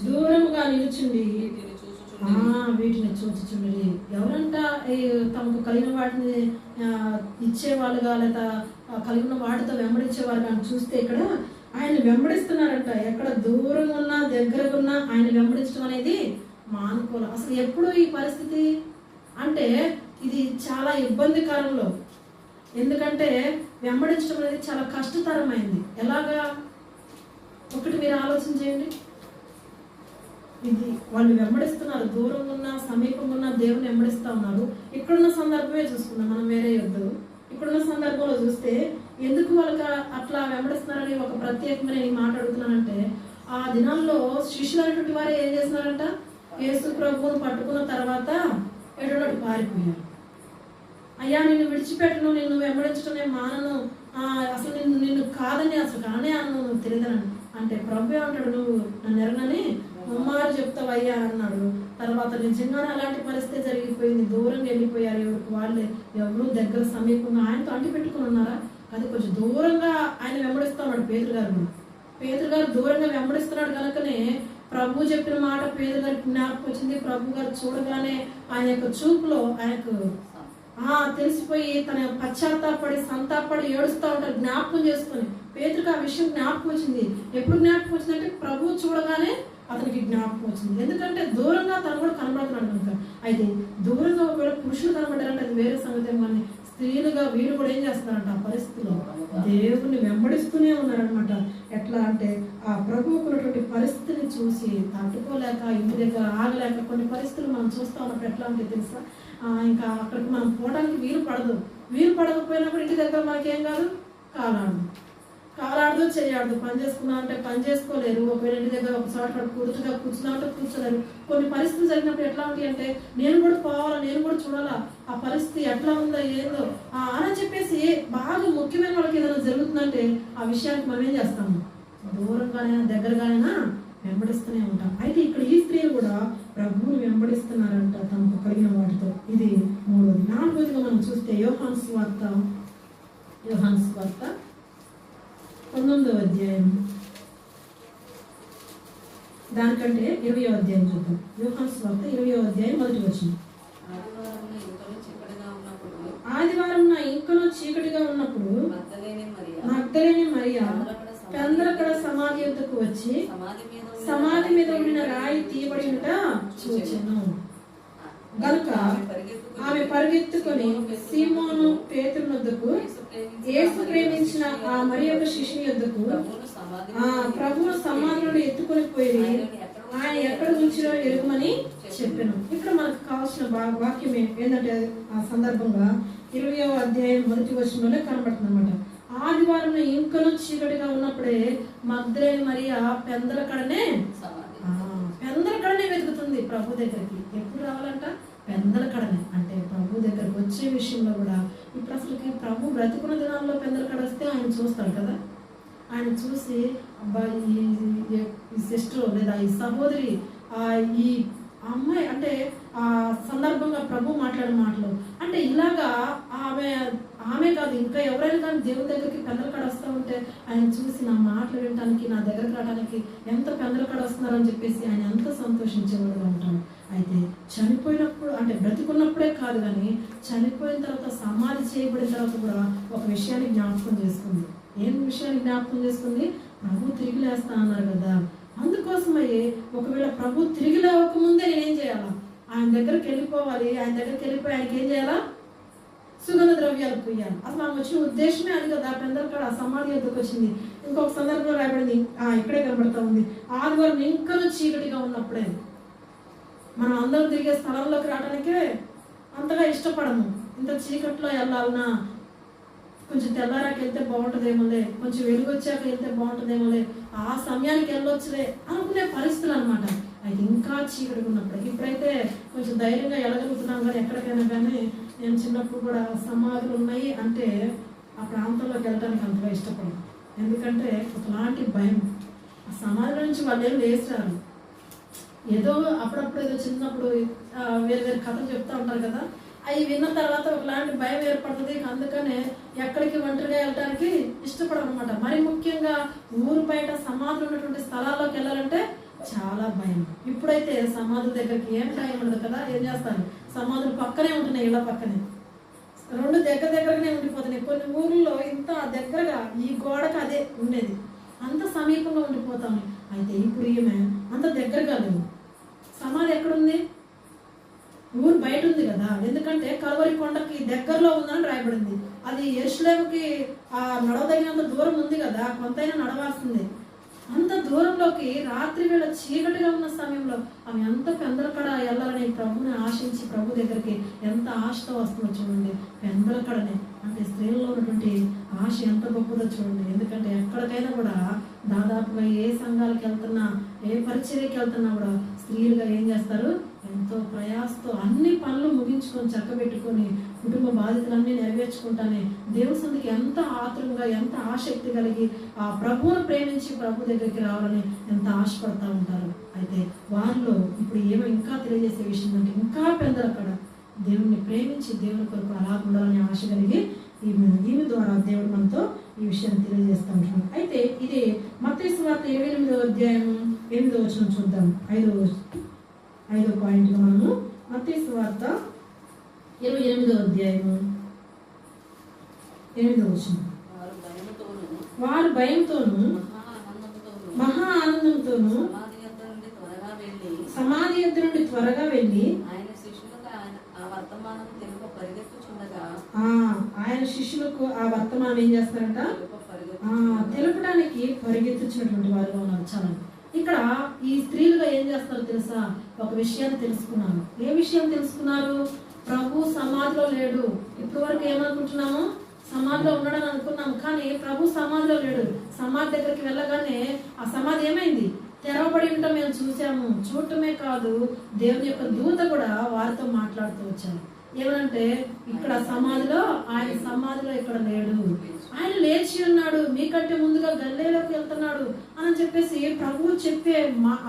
దూరముగా నిలుచుండి వీటిని చూచుచుండి. ఎవరంట తమకు కలిగిన వాటిని ఇచ్చేవాళ్ళుగా, లేదా కలిగిన వాటితో వెంబడించేవారు కానీ చూస్తే ఇక్కడ ఆయన వెంబడిస్తున్నారంట. ఎక్కడ దూరంగా ఉన్నా దగ్గరగా ఉన్నా ఆయన వెంబడించడం అనేది మానుకోవాలి. అసలు ఎప్పుడు ఈ పరిస్థితి అంటే ఇది చాలా ఇబ్బందికరంలో, ఎందుకంటే వెంబడించడం అనేది చాలా కష్టతరమైంది. ఎలాగా ఒకటి మీరు ఆలోచన చేయండి. ఇది వాళ్ళు వెంబడిస్తున్నారు, దూరంగా ఉన్న సమీపంగా ఉన్న దేవుని వెంబడిస్తూ ఉన్నారు. ఇక్కడున్న సందర్భమే చూసుకున్నాం మనం, వేరే యుద్ధం. ఇక్కడున్న సందర్భంలో చూస్తే ఎందుకు వాళ్ళకి అట్లా వెంబడిస్తున్నారని ఒక ప్రత్యేకమైన మాట అడుగుతున్నానంటే, ఆ దినాల్లో శిష్యులు అనేటువంటి వారే ఏం చేస్తున్నారంట, యేసు ప్రభువును పట్టుకున్న తర్వాత ఎటున్నట్టు పారిపోయారు. అయ్యా నిన్ను విడిచిపెట్టను, నిన్ను వెంబడించడం నేను మానను, అసలు నిన్ను కాదని అసలు కానే అన్ను, నువ్వు తెలియదనని అంటే ప్రభు అంటాడు, నువ్వు నన్ను ఎరగని ముమ్మారు చెప్తావయ్యా అన్నాడు. తర్వాత నిజంగానే అలాంటి పరిస్థితి జరిగిపోయింది. దూరంగా వెళ్ళిపోయారు, ఎవరికి వాళ్ళే, ఎవరు దగ్గర సమీపంగా ఆయనతో అంటి పెట్టుకుని ఉన్నారా, అది కొంచెం దూరంగా ఆయన వెంబడిస్తూ ఉన్నాడు. పేతురు గారు దూరంగా వెంబడిస్తున్నాడు కనుకనే ప్రభు చెప్పిన మాట పేదరు గారికి జ్ఞాపకం వచ్చింది. ప్రభు గారు చూడగానే ఆయన యొక్క చూపులో ఆయనకు తెలిసిపోయి తన పశ్చాత్తాపడి సంతాపడి ఏడుస్తూ ఉంటారు, జ్ఞాపకం చేసుకొని. పేతురుకి ఆ విషయం జ్ఞాపకం వచ్చింది. ఎప్పుడు జ్ఞాపకం వచ్చిందంటే ప్రభు చూడగానే అతనికి జ్ఞాపకం వచ్చింది. ఎందుకంటే దూరంగా తను కూడా కనబడుతున్నాడు కనుక. అయితే దూరంగా ఒకవేళ పురుషులు కనబడారంటే అది వేరే సంగతి, కానీ స్త్రీలుగా వీళ్ళు కూడా ఏం చేస్తున్నారంట, ఆ పరిస్థితిలో దేవుని వెంబడిస్తూనే ఉన్నారనమాట. ఎట్లా అంటే ఆ ప్రభువుకు ఉన్నటువంటి పరిస్థితిని చూసి తట్టుకోలేక, ఇంటి దగ్గర ఆగలేక, కొన్ని పరిస్థితులు మనం చూస్తూ ఉన్నప్పుడు ఎట్లా అంటే తెలుసా, ఇంకా అక్కడికి మనం పోవడానికి వీలు పడదు. వీలు పడకపోయినప్పుడు ఇంటి దగ్గర మనకేం కాదు, కాలాడు. కాలాడదు చేయడదు, పని చేసుకున్నా అంటే పని చేసుకోలేరు. ఒకవేళ ఇంటి దగ్గర ఒక చోట కుదురుగా కూర్చున్నామంటే కూర్చోలేరు. కొన్ని పరిస్థితులు జరిగినప్పుడు ఎట్లా ఉంటాయి అంటే నేను కూడా పోవాలా, నేను కూడా చూడాలా, ఆ పరిస్థితి ఎట్లా ఉందో ఏందో అని చెప్పేసి బాగా ముఖ్యమైన వాళ్ళకి ఏదైనా జరుగుతుందంటే ఆ విషయానికి మనం ఏం చేస్తాము, దూరంగానైనా దగ్గరగానైనా వెంబడిస్తూనే ఉంటాం. అయితే ఇక్కడ ఈ స్త్రీలు కూడా ప్రభువుని వెంబడిస్తున్నారంట తమకు కలిగిన వాటితో. ఇది మూడోది. నాలుగోదిగా మనం చూస్తే యోహాను సువార్త 19వ అధ్యాయం, దానికంటే 20వ అధ్యాయం చూద్దాం. యోహాను సువార్త 20వ అధ్యాయం 1వ వచనం. ఆదివారం నా ఇంకనూ చీకటిగా ఉన్నప్పుడు మగ్దలేని మరియా పెందలకడ సమాధి యొద్దకు వచ్చి సమాధి మీద ఉండిన రాయి తీయబడి ఉంట చూచెను. గనుక ఆమె పరిగెత్తుకొని సీమోను పేతురు వద్దకు, యేసు ప్రేమించిన ఆ మరి యొక్క శిష్యుని యొద్దకు ప్రభువును సమాధి నుండి ఎత్తుకొని పోయి ఆయన ఎక్కడ ఉంచినో ఎరుగుమని చెప్పాను. ఇక్కడ మనకు కావాల్సిన వాక్యం ఏంటంటే ఆ సందర్భంగా 20వ అధ్యాయం 1వ వచనంలోనే కనబడుతుంది అన్నమాట. ఆదివారం ఇంకనూ చీకటిగా ఉన్నప్పుడే మగ్దలేని మరియా పెందలకడనే వెతుకుతుంది ప్రభు దగ్గరికి. ఎప్పుడు రావాలంట? పెందలకడనే. అంటే ప్రభు దగ్గరకు వచ్చే విషయంలో కూడా ఇప్పుడు అసలుకి ప్రభు బ్రతుకున్న దినాల్లో పెందలకడ వస్తే ఆయన చూస్తాడు కదా. ఆయన చూసి అబ్బాయి ఈ సిస్టర్ లేదా ఈ సహోదరి ఈ అమ్మాయి అంటే ఆ సందర్భంగా ప్రభు మాట్లాడిన మాటలు అంటే ఇలాగా ఆమె కాదు ఇంకా ఎవరైనా కానీ దేవుని దగ్గరికి పెందలకడ వస్తూ ఉంటే ఆయన చూసి నా మాటలు వినడానికి, నా దగ్గరకు రావడానికి ఎంత పెందలకడ వస్తున్నారని చెప్పేసి ఆయన ఎంత సంతోషించేవాడుగా ఉంటాడు. అయితే చనిపోయినప్పుడు అంటే బ్రతికున్నప్పుడే కాదు కానీ చనిపోయిన తర్వాత సమాధి చేయబడిన తర్వాత కూడా ఒక విషయాన్ని జ్ఞాపకం చేసుకుంది. ఏం విషయాన్ని జ్ఞాపకం చేసుకుంది? ప్రభు తిరిగి లేస్తా అన్నారు కదా. అందుకోసమయ్యే ఒకవేళ ప్రభు తిరిగి లేవకముందే నేనేం చేయాలా? ఆయన దగ్గరికి వెళ్ళిపోవాలి. ఆయన దగ్గరికి వెళ్ళిపోయి ఆయనకి ఏం చేయాలా? సుగంధ ద్రవ్యాలు పోయాలి. అసలు ఆమె వచ్చిన ఉద్దేశమే అది కదా. పెందలకడ ఆ సమాధి ఎందుకు వచ్చింది? ఇంకొక సందర్భంలో రాయబడింది, ఇక్కడే కనబడతా ఉంది. ఆదివారం ఇంకా చీకటిగా ఉన్నప్పుడే. మనం అందరం తిరిగే స్థలంలోకి రావడానికే అంతగా ఇష్టపడము. ఇంత చీకట్లో వెళ్ళాలన్నా కొంచెం తెల్లారాకి వెళ్తే బాగుంటుందేమోలే, కొంచెం వెలుగు వచ్చాక వెళ్తే బాగుంటుందేమోలే, ఆ సమయానికి వెళ్ళొచ్చులే అనుకునే పరిస్థితులు అనమాట. అయితే ఇంకా చీకటిగా ఉన్నప్పుడు. ఇప్పుడైతే కొంచెం ధైర్యంగా వెళ్ళగలుగుతున్నాం కానీ ఎక్కడికైనా కానీ నేను చిన్నప్పుడు కూడా సమాధులు ఉన్నాయి అంటే ఆ ప్రాంతంలోకి వెళ్ళడానికి అంతగా ఇష్టపడను. ఎందుకంటే ఒకలాంటి భయం. ఆ సమాధుల నుంచి వాళ్ళు ఏం లేచారు. ఏదో అప్పుడప్పుడు ఏదో చిన్నప్పుడు వేరు వేరు కథలు చెప్తూ ఉంటారు కదా, అవి విన్న తర్వాత ఒకలాంటి భయం ఏర్పడుతుంది. అందుకనే ఎక్కడికి ఒంటరిగా వెళ్ళడానికి ఇష్టపడనమాట. మరి ముఖ్యంగా ఊరు బయట సమాధులు ఉన్నటువంటి స్థలాల్లోకి వెళ్ళాలంటే చాలా భయం. ఇప్పుడైతే సమాధుల దగ్గరికి ఏం భయం ఉండదు కదా. ఏం చేస్తారు? సమాధులు పక్కనే ఉంటున్నాయి, ఇళ్ళ పక్కనే, రెండు దగ్గరగానే ఉండిపోతున్నాయి. కొన్ని ఊర్లలో ఇంత దగ్గరగా ఈ గోడకు అదే ఉండేది, అంత సమీపంగా ఉండిపోతాము. అయితే ఇప్పుడు ఈమె అంత దగ్గరగా లేదు. సమాధి ఎక్కడుంది? ఊరు బయట ఉంది కదా. ఎందుకంటే కల్వరి కొండకి దగ్గరలో ఉందని రాయబడింది. అది యెరూషలేముకి నడవదగినంత దూరం ఉంది కదా, కొంతైనా నడవాల్సిందే. అంత దూరంలోకి రాత్రి వేళ చీకటిగా ఉన్న సమయంలో ఆమె ఎంత పెందలకడ వెళ్ళాలని ప్రభుని ఆశించి ప్రభు దగ్గరికి ఎంత ఆశతో వస్తుందో చూడండి. పెందలకడనే అంటే స్త్రీలలో ఉన్నటువంటి ఆశ ఎంత గొప్పదో చూడండి. ఎందుకంటే ఎక్కడికైనా కూడా దాదాపుగా ఏ సంఘాలకు వెళ్తున్నా, ఏ పరిచర్యకి వెళ్తున్నా కూడా స్త్రీలుగా ఏం చేస్తారు? ఎంతో ప్రయాసతో అన్ని పనులు ముగించుకొని చక్కబెట్టుకొని కుటుంబ బాధ్యతలన్నీ నెరవేర్చుకుంటానే దేవుని సందికి ఎంత ఆత్రంగా, ఎంత ఆసక్తి కలిగి ఆ ప్రభువును ప్రేమించి ప్రభు దగ్గరికి రావాలని ఎంత ఆశపడతా ఉంటారు. అయితే వారిలో ఇప్పుడు ఏమో ఇంకా తెలియజేసే విషయం అంటే ఇంకా పెందలకడ దేవుణ్ణి ప్రేమించి దేవుని కొరకు అలా ఉండాలని ఆశ కలిగి ఈమె ద్వారా దేవుడు మనతో ఈ విషయాన్ని తెలియజేస్తూ ఉంటున్నాం. అయితే ఇది మత్తయి సువార్త 28వ అధ్యాయం 8వ వచనం చూద్దాం. 5వ పాయింట్గా మనము మత్తయి సువార్త 28వ అధ్యాయము 8వ వచనం. వారు భయంతోను మహా ఆనందంతోను సమాధి యొద్ద నుండి త్వరగా వెళ్ళి ఆయన శిష్యులకు ఆ వర్తమానం ఏం చేస్తారంట? తెలుపడానికి పరిగెత్తుచ్చినటువంటి వారుగా ఉన్నారు. చాలా ఇక్కడ ఈ స్త్రీలుగా ఏం చేస్తారో తెలుసా? ఒక విషయాన్ని తెలుసుకున్నారు. ఏ విషయం తెలుసుకున్నారు? ప్రభు సమాధిలో లేడు. ఇప్పటి వరకు ఏమనుకుంటున్నాము? సమాధిలో ఉన్నాడని అనుకున్నాం, కానీ ప్రభు సమాధిలో లేడు. సమాధి దగ్గరికి వెళ్ళగానే ఆ సమాధి ఏమైంది? తెరవబడి ఉండటం మేము చూసాము. చూడటమే కాదు, దేవుని యొక్క దూత కూడా వారితో మాట్లాడుతూ వచ్చారు. ఏమనంటే, ఇక్కడ సమాధిలో, ఆయన సమాధిలో ఇక్కడ లేడు, ఆయన లేచి ఉన్నాడు, మీకంటే ముందుగా గలిలయలోకి వెళ్తున్నాడు అని చెప్పేసి ప్రభువు చెప్పే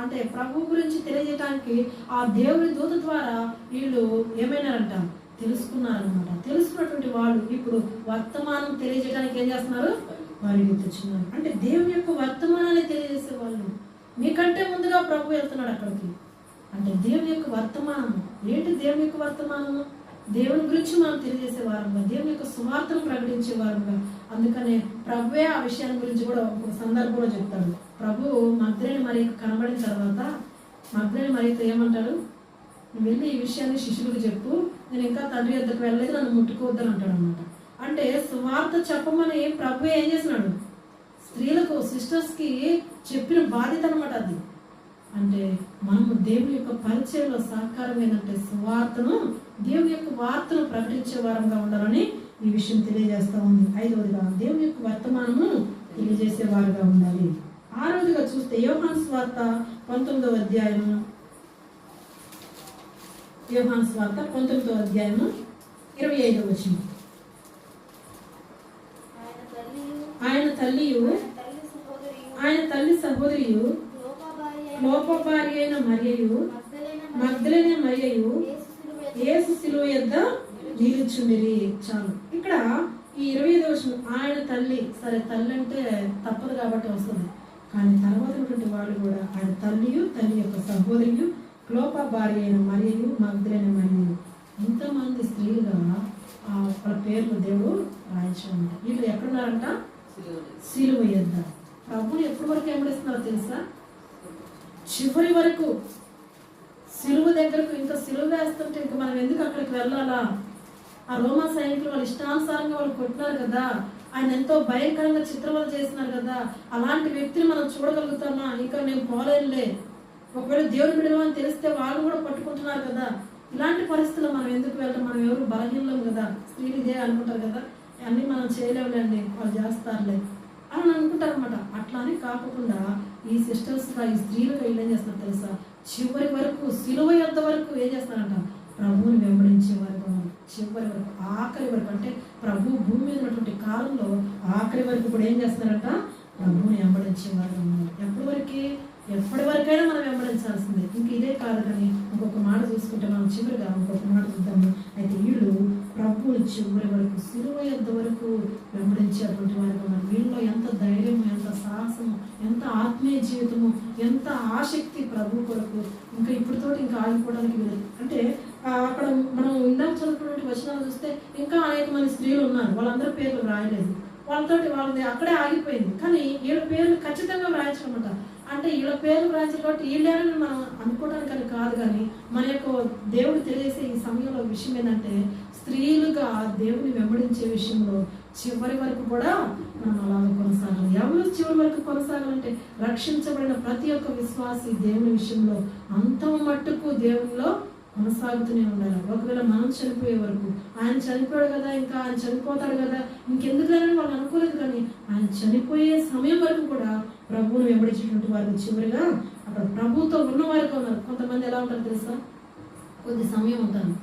అంటే ప్రభు గురించి తెలియజేయడానికి ఆ దేవుని దూత ద్వారా వీళ్ళు ఏమైనారంట, తెలుసుకున్నారనమాట. తెలుసుకున్నటువంటి వాళ్ళు ఇప్పుడు వర్తమానం తెలియజేయడానికి ఏం చేస్తున్నారు? పరిగెత్తుచున్నారు. అంటే దేవుని యొక్క వర్తమానాన్ని తెలియజేసే వాళ్ళు. మీకంటే ముందుగా ప్రభు వెళ్తున్నాడు అక్కడికి. అంటే దేవుని యొక్క వర్తమానం ఏంటి? దేవుని యొక్క వర్తమానము దేవుని గురించి మనం తెలియజేసే వారంగా, దేవుని యొక్క సువార్తను ప్రకటించే వారంగా. అందుకనే ప్రభువే ఆ విషయాన్ని గురించి కూడా ఒక సందర్భంలో చెప్తాడు. ప్రభు మగ్దలేని మరియకు కనబడిన తర్వాత మగ్దలేని మరియతో ఏమంటాడు? నువ్వు వెళ్ళి ఈ విషయాన్ని శిష్యులకు చెప్పు, నేను ఇంకా తండ్రి వద్దకు వెళ్ళలేదు, నన్ను ముట్టుకోవద్దని అంటాడు అనమాట. అంటే సువార్త చెప్పమని ప్రభు ఏం చేసినాడు? స్త్రీలకు, సిస్టర్స్కి చెప్పిన బాధ్యత అనమాట అది. అంటే మనము దేవుని యొక్క పరిచయంలో సహకారం ఏంటంటే సువార్తను, దేవుని యొక్క వార్తను ప్రకటించే వారంగా ఉండాలని ఈ విషయం తెలియజేస్తా ఉంది. 5వదిగా దేవుని యొక్క వర్తమానము తెలియజేసే వారుగా ఉండాలి. 6వదిగా చూస్తే యోహాను సువార్త 19వ అధ్యాయము, యోహాను సువార్త 19వ అధ్యాయము 25వ వచనం. ఆయన తల్లి సహోదరియు లోపభార్య అయిన మరియయు మగ్దలేనే మరియయు యేసు శిలువ యొద్ద నిలుచుండిరి. చాలు. ఇక్కడ ఈ 25వ వచనం ఆయన తల్లి, సరే తల్లి అంటే తప్పదు కాబట్టి వస్తుంది, కానీ తర్వాత ఉన్నటువంటి వాళ్ళు కూడా ఆయన తల్లియు, తల్లి యొక్క సహోదరియు, క్లోప భార్య అయిన మరియయు, మగ్దలేనే మరియయు, ఇంతమంది స్త్రీలుగా వాళ్ళ పేర్లు దేవుడు రాయించాలంట. వీళ్ళు ఎక్కడున్నారంట? శిలువ యొద్ద. ప్రభుని ఎప్పటి వరకు వెంబడిస్తున్నారో తెలుసా? చివరి వరకు. శిలువ దగ్గరకు, ఇంకా శిలువ వేస్తుంటే ఇంకా మనం ఎందుకు అక్కడికి వెళ్ళాలా? ఆ రోమా సైనికులు వాళ్ళ ఇష్టానుసారంగా వాళ్ళు కొట్టినారు కదా, ఆయన ఎంతో భయంకరంగా చిత్రవద చేసినారు కదా, అలాంటి వ్యక్తిని మనం చూడగలుగుతామా? ఇంకా నేను పోలేనులే, ఒకవేళ దేవుని బిడ్డలు అని తెలిస్తే వాళ్ళు కూడా పట్టుకుంటున్నారు కదా, ఇలాంటి పరిస్థితుల్లో మనం ఎందుకు వెళ్తాం? మనం ఎవరు బలహీనం కదా, స్త్రీలు ఇదే అనుకుంటారు కదా, అన్నీ మనం చేయలేవులేండి, వాళ్ళు చేస్తారులే అని అనుకుంటారు అనమాట. అట్లా అని కాకుండా ఈ సిస్టర్స్గా, ఈ స్త్రీలుగా వీళ్ళు ఏం చేస్తున్నారు తెలుసా? చివరి వరకు, శిలువ యొద్ద వరకు ఏం చేస్తారంట? ప్రభువుని వెంబడించే వారు చివరి వరకు, ఆఖరి వరకు. అంటే ప్రభు భూమి మీద ఉన్నటువంటి కాలంలో ఆఖరి వరకు కూడా ఏం చేస్తారంట? ప్రభువుని వెంబడించే వారు ఉన్నారు. ఎప్పటి వరకైనా మనం వెంబడించాల్సిందే. ఇంక ఇదే కాదు, కానీ ఇంకొక మాట చూసుకుంటే మనం చివరిగా ఇంకొక మాట చూద్దాము. అయితే వీళ్ళు ప్రభువుని చివరి వరకు, శిలువ యొద్ద వరకు వెంబడించేటువంటి వారు ఉన్నారు. వీళ్ళలో ఎంత ధైర్యము, ఎంత సాహసము, ఎంత ఆత్మీయ జీవితము, ఎంత ఆసక్తి ప్రభు కొరకు. ఇంకా ఇప్పటితోటి ఇంకా ఆగిపోవడానికి లేదు. అంటే అక్కడ మనం ఇందాక చదువుకున్నటువంటి వచనాలు చూస్తే ఇంకా అనేక మంది స్త్రీలు ఉన్నారు, వాళ్ళందరూ పేర్లు రాయలేదు. వాళ్ళతోటి వాళ్ళది అక్కడే ఆగిపోయింది. కానీ వీళ్ళ పేర్లు ఖచ్చితంగా రాయించమాట. అంటే వీళ్ళ పేర్లు రాయించారు కాబట్టి వీళ్ళని మనం అనుకోవడానికని కాదు, కానీ మన యొక్క దేవుడు తెలియజేసే ఈ సమయంలో విషయం ఏంటంటే, స్త్రీలుగా దేవుని వెంబడించే విషయంలో చివరి వరకు కూడా మనం అలాగే కొనసాగాలి. ఎవరు చివరి వరకు కొనసాగాలంటే, రక్షించబడిన ప్రతి ఒక్క విశ్వాసి దేవుని విషయంలో అంతం మట్టుకు దేవునిలో కొనసాగుతూనే ఉండాలి. ఒకవేళ మనం చనిపోయే వరకు, ఆయన చనిపోయాడు కదా, ఇంకా ఆయన చనిపోతాడు కదా, ఇంకెందుకని వాళ్ళు అనుకోలేదు, కానీ ఆయన చనిపోయే సమయం వరకు కూడా ప్రభువుని వెంబడించేటువంటి వారు చివరిగా అక్కడ ప్రభుతో ఉన్నవారుగా ఉన్నారు. కొంతమంది ఎలా ఉంటారు తెలుసా? కొద్ది సమయం ఉంటారు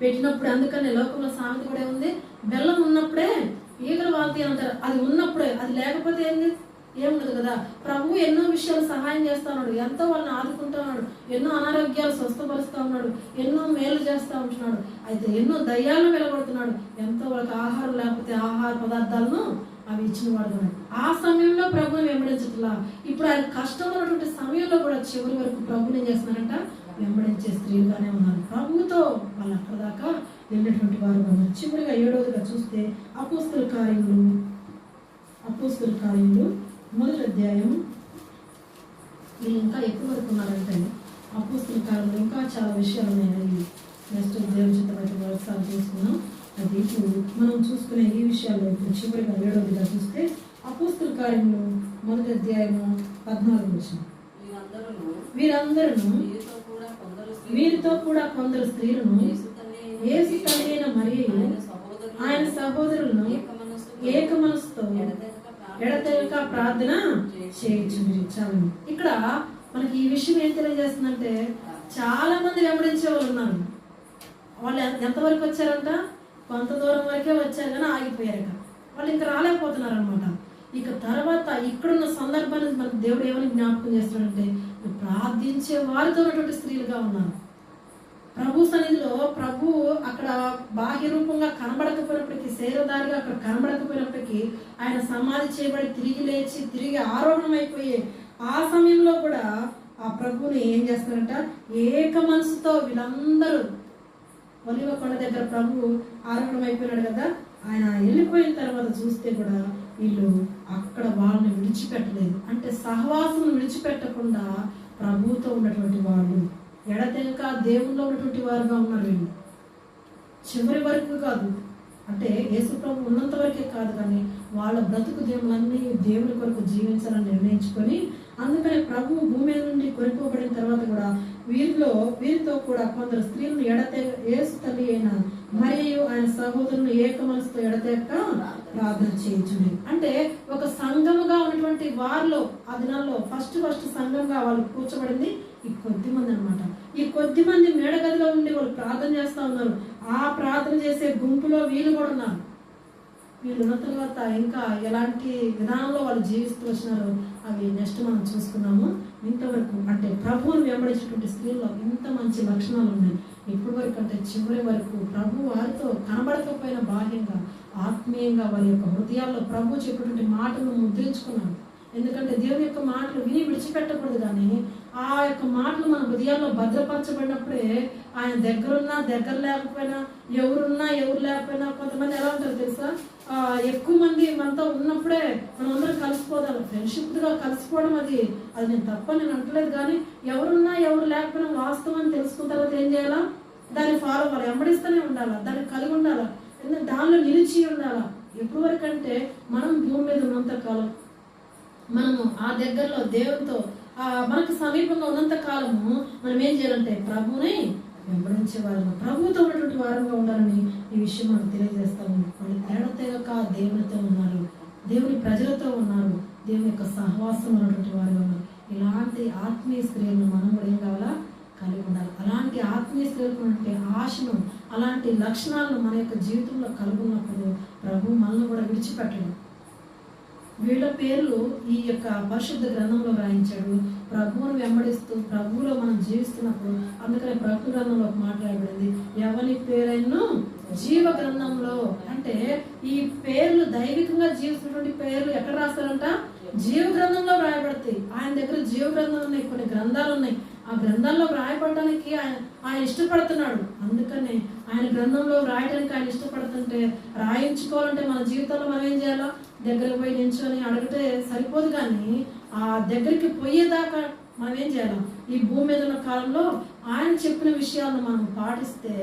పెట్టినప్పుడు. అందుకని లోకంలో సామెత కూడా ఉంది, బెల్లం ఉన్నప్పుడే ఈగలు వాళ్తాయి అంటారు. అది ఉన్నప్పుడే, అది లేకపోతే ఏముండదు కదా. ప్రభు ఎన్నో విషయాలు సహాయం చేస్తా ఉన్నాడు, ఎంతో వాళ్ళని ఆదుకుంటా ఉన్నాడు, ఎన్నో అనారోగ్యాలు స్వస్థపరుస్తూ ఉన్నాడు, ఎన్నో మేలు చేస్తూ ఉంటున్నాడు. అయితే ఎన్నో దయ్యాలను వెలగొడుతున్నాడు, ఎంతో వాళ్ళకి ఆహారం లేకపోతే ఆహార పదార్థాలను అవి ఇచ్చిన వాడు. ఆ సమయంలో ప్రభుని వెంబడించట్లా. ఇప్పుడు ఆయన కష్టంలో ఉన్నటువంటి సమయంలో కూడా చివరి వరకు ప్రభుని ఏం చేస్తున్నారంట? వెంబడించే స్త్రీలుగానే ఉన్నారు. ప్రభువుతో వాళ్ళు అక్కడ దాకా వెళ్ళినటువంటి వారు ఉన్నారు. చివరిగా 7వదిగా చూస్తే అపోస్తల కార్యములు 1వ అధ్యాయం. వీళ్ళు ఇంకా ఎక్కువ వరకు ఉన్నారంటే అపోస్తల కార్యములు ఇంకా చాలా విషయాలు ఉన్నాయి. నెక్స్ట్ దేవుని చిత్తమైతే ఒకసారి చూసుకున్నాం. అది ఇప్పుడు మనం చూసుకునే ఈ విషయాల్లో ఇప్పుడు చివరిగా 7వదిగా చూస్తే అపోస్తల కార్యములు 1వ అధ్యాయము 14వ వచనం. వీరందరూ వీరితో కూడా కొందరు స్త్రీలను యేసు తల్లి అయిన మరియయు ఆయన సహోదరులను ఏక మనసుతో ఎడతెగక ప్రార్థన చేయించుండి. చాలు. ఇక్కడ మనకి ఈ విషయం ఏం తెలియజేస్తుందంటే, చాలా మంది వెంబడించే వాళ్ళు ఉన్నారు. వాళ్ళు ఎంతవరకు వచ్చారంట? కొంత దూరం వరకే వచ్చారు కానీ ఆగిపోయారు. వాళ్ళు ఇంకా రాలేకపోతున్నారు అనమాట. ఇక తర్వాత ఇక్కడున్న సందర్భాన్ని మనకు దేవుడు ఏమని జ్ఞాపకం చేస్తున్నాడంటే, ప్రార్థించే వారితో ఉన్నటువంటి స్త్రీలుగా ఉన్నారు. ప్రభు సన్నిధిలో ప్రభు అక్కడ బాహ్య రూపంగా కనబడకపోయినప్పటికీ, శరీరధారిగా అక్కడ కనబడకపోయినప్పటికీ, ఆయన సమాధి చేయబడి తిరిగి లేచి తిరిగి ఆరోహణం అయిపోయే ఆ సమయంలో కూడా ఆ ప్రభువుని ఏం చేస్తారంట? ఏక మనసుతో వీళ్ళందరూ ఒలివ కొండ దగ్గర ప్రభు ఆరోహణం అయిపోయినాడు కదా, ఆయన వెళ్ళిపోయిన తర్వాత చూస్తే కూడా వీళ్ళు అక్కడ వాళ్ళని విడిచిపెట్టలేదు. అంటే సహవాసం విడిచిపెట్టకుండా ప్రభువుతో ఉన్నటువంటి వాళ్ళు, ఎడతెగక దేవుల్లో ఉన్నటువంటి వారుగా ఉన్నారు. వీళ్ళు చివరి వరకు కాదు, అంటే యేసు ప్రభు ఉన్నంత వరకే కాదు, కానీ వాళ్ళ బ్రతుకు దేవులన్నీ దేవుని కొరకు జీవించాలని నిర్ణయించుకొని, అందుకని ప్రభు భూమి నుండి కొనుక్కోబడిన తర్వాత కూడా వీరితో కూడా కొందరు స్త్రీలను యేసు తల్లి అయిన మరియు ఆయన సహోదరులను ఏక మనసుతో ఎడతెగక ప్రార్థన చేయించుంది. అంటే ఒక సంఘముగా ఉన్నటువంటి వారిలో ఆ దినాల్లో ఫస్ట్ సంఘంగా వాళ్ళు కూర్చోబడింది ఈ కొద్ది మంది అనమాట. ఈ కొద్ది మంది మేడగదిలో ఉండి వాళ్ళు ప్రార్థన చేస్తూ ఉన్నారు. ఆ ప్రార్థన చేసే గుంపులో వీళ్ళు కూడా ఉన్నారు. వీళ్ళు ఉన్న తర్వాత ఇంకా ఎలాంటి విధానంలో వాళ్ళు జీవిస్తూ వచ్చినారో అవి నెక్స్ట్ మనం చూసుకున్నాము. ఇంతవరకు అంటే ప్రభువుని వెంబడించినటువంటి స్త్రీల్లో ఇంత మంచి లక్షణాలు ఉన్నాయి. ఇప్పటి వరకు అంటే చివరి వరకు ప్రభు వారితో కనబడకపోయిన బాహ్యంగా ఆత్మీయంగా వారి యొక్క హృదయాల్లో ప్రభు చెప్పినటువంటి మాటలను ముద్రించుకున్నారు. ఎందుకంటే దేవుని యొక్క మాటలు విని విడిచిపెట్టకూడదు, కానీ ఆ యొక్క మాటలు మన హృదయాల్లో భద్రపరచబడినప్పుడే ఆయన దగ్గరున్నా దగ్గర లేకపోయినా, ఎవరున్నా ఎవరు లేకపోయినా, కొంతమంది ఎలా ఉంటారు తెలుసా, ఎక్కువ మంది మనతో ఉన్నప్పుడే మనం అందరం కలిసిపోదాం. ఫ్రెండ్షిప్గా కలిసిపోవడం అది నేను తప్ప నేను అంటలేదు, కానీ ఎవరున్నా ఎవరు లేకపోయినా వాస్తవం అని తెలుసుకున్న తర్వాత ఏం చేయాలా? దాన్ని ఫాలో అవ్వాలి, వెంబడిస్తూనే ఉండాలా, దాన్ని కలిగి ఉండాలా, దానిలో నిలిచి ఉండాలా. ఎప్పటి వరకు అంటే మనం భూమి మీద ఉన్నంత కాలం, మనము ఆ దగ్గరలో దేవునితో మనకు సమీపంగా ఉన్నంత కాలము మనం ఏం చేయాలంటే ప్రభువుని వెంబడించే వారము, ప్రభువుతో ఉన్నటువంటి వారంగా ఉండాలని ఈ విషయం మనం తెలియజేస్తాము. వాళ్ళు ఎడతెగక దేవునితో ఉన్నారు, దేవుని ప్రజలతో ఉన్నారు, దేవుని యొక్క సహవాసం ఉన్నటువంటి వారుగా ఉన్నారు. ఇలాంటి ఆత్మీయ స్త్రీలను మనం కూడా ఏం కావాలా? కలిగి ఉండాలి. అలాంటి ఆత్మీయ స్త్రీలకు ఉన్నటువంటి ఆశను, అలాంటి లక్షణాలను మన యొక్క జీవితంలో కలుగున్నప్పుడు ప్రభు మనల్ని కూడా విడిచిపెట్టడు. వీళ్ళ పేర్లు ఈ యొక్క పరిశుద్ధ గ్రంథంలో రాయించాడు. ప్రభువును వెంబడిస్తూ ప్రభువులో మనం జీవిస్తున్నప్పుడు, అందుకనే ప్రభు గ్రంథంలో మాట్లాడబడింది, ఎవరి పేరైనా జీవ గ్రంథంలో. అంటే ఈ పేర్లు దైవికంగా జీవిస్తున్నటువంటి పేర్లు ఎక్కడ రాస్తారంట? జీవ గ్రంథంలో రాయబడతాయి. ఆయన దగ్గర జీవ గ్రంథం ఉన్నాయి, కొన్ని గ్రంథాలు ఉన్నాయి. ఆ గ్రంథాల్లో రాయబడడానికి ఆయన ఇష్టపడుతున్నాడు. అందుకనే ఆయన గ్రంథంలో రాయడానికి ఆయన ఇష్టపడుతుంటే, రాయించుకోవాలంటే మన జీవితంలో మనం ఏం చేయాలో? దగ్గరికి పోయి నించొని అడిగితే సరిపోదు, కానీ ఆ దగ్గరికి పోయేదాకా మనం ఏం చేయాలి? ఈ భూమి మీద ఉన్న కాలంలో ఆయన చెప్పిన విషయాలను మనం పాటిస్తే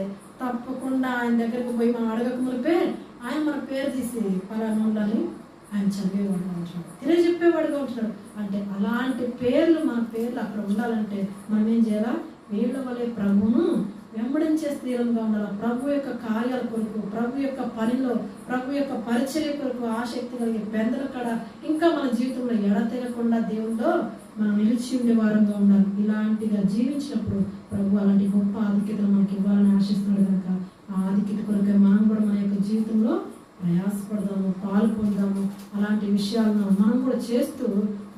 తప్పకుండా ఆయన దగ్గరికి పోయి మనం అడగక మునిపే ఆయన మన పేరు తీసి పలానోళ్ళని ఆయన చదివేవాడుగా ఉంటున్నాడు, తెలియజెప్పేవాడుగా ఉంటున్నాడు. అంటే అలాంటి పేర్లు, మన పేర్లు అక్కడ ఉండాలంటే మనం ఏం చేయాలా? వీళ్ళ వలె ప్రభువును వెంబడించే స్త్రీలుగా ఉండాలి. ప్రభు యొక్క కార్యాల కొరకు, ప్రభు యొక్క పనిలో, ప్రభు యొక్క పరిచర్య కొరకు ఆసక్తి కలిగే పెద్దల కడ ఇంకా మన జీవితంలో ఎడతెగకుండా దేవుల్లో మనం నిలిచి ఉండే వారంగా ఉండాలి. ఇలాంటిగా జీవించినప్పుడు ప్రభు అలాంటి గొప్ప ఆధిక్యతను మనకి ఇవ్వాలని ఆశిస్తున్నాడు కనుక ఆ ఆధిక్యత కొరకు మనం కూడా మన యొక్క జీవితంలో ప్రయాసపడదాము, పాలు పొందాము. అలాంటి విషయాలను మనం కూడా చేస్తూ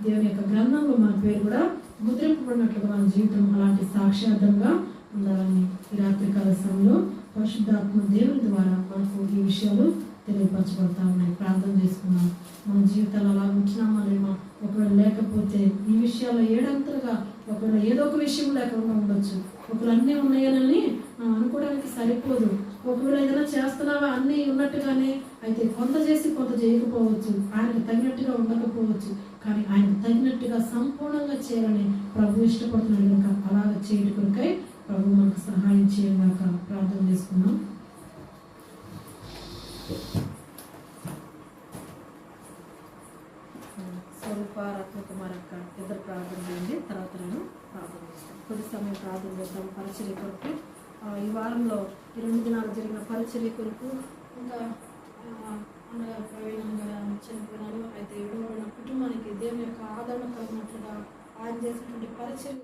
దేవుని యొక్క గ్రంథంలో మన పేరు కూడా ముద్రింపబడినట్లుగా మన జీవితం అలాంటి సాక్ష్యార్థంగా ఉండాలని ఈ రాత్రికాల సమయంలో పరిశుద్ధాత్మ దేవుని ద్వారా మనకు ఈ విషయాలు తెలియపరచబడతా ఉన్నాయి. ప్రార్థన చేసుకున్నాం. మన జీవితాలు అలా ఉంటున్నామా లేమా? ఒకవేళ లేకపోతే ఈ విషయాల్లో ఏడంతలుగా ఒకవేళ ఏదో ఒక విషయం లేకుండా ఉండొచ్చు. ఒకవేళ అన్నీ ఉన్నాయని మనం అనుకోవడానికి సరిపోదు. ఒకవేళ ఏదైనా చేస్తున్నావా అన్నీ ఉన్నట్టుగానే అయితే కొంత చేసి కొంత చేయకపోవచ్చు, ఆయనకు తగినట్టుగా ఉండకపోవచ్చు, కానీ ఆయనకు తగినట్టుగా సంపూర్ణంగా చేయాలని ప్రభు ఇష్టపడుతున్నాడు కనుక అలాగ చేయడం కొరకై ప్రభు మనకు సహాయం చేయగాక ప్రార్థన చేసుకున్నాం. స్వరూపారత్మకుమారక్క ఇద్దరు ప్రార్థన చేయండి, తర్వాత నేను ప్రార్థన చేస్తాను. కొద్ది సమయం ప్రార్థన చేద్దాం పరిచర్య కొరకు. ఈ వారంలో 2 దినాలు జరిగిన పరిచర్య కొరకు ఇంకా అన్నగారు ప్రవీణ్ చేసినటువంటి పరిచయం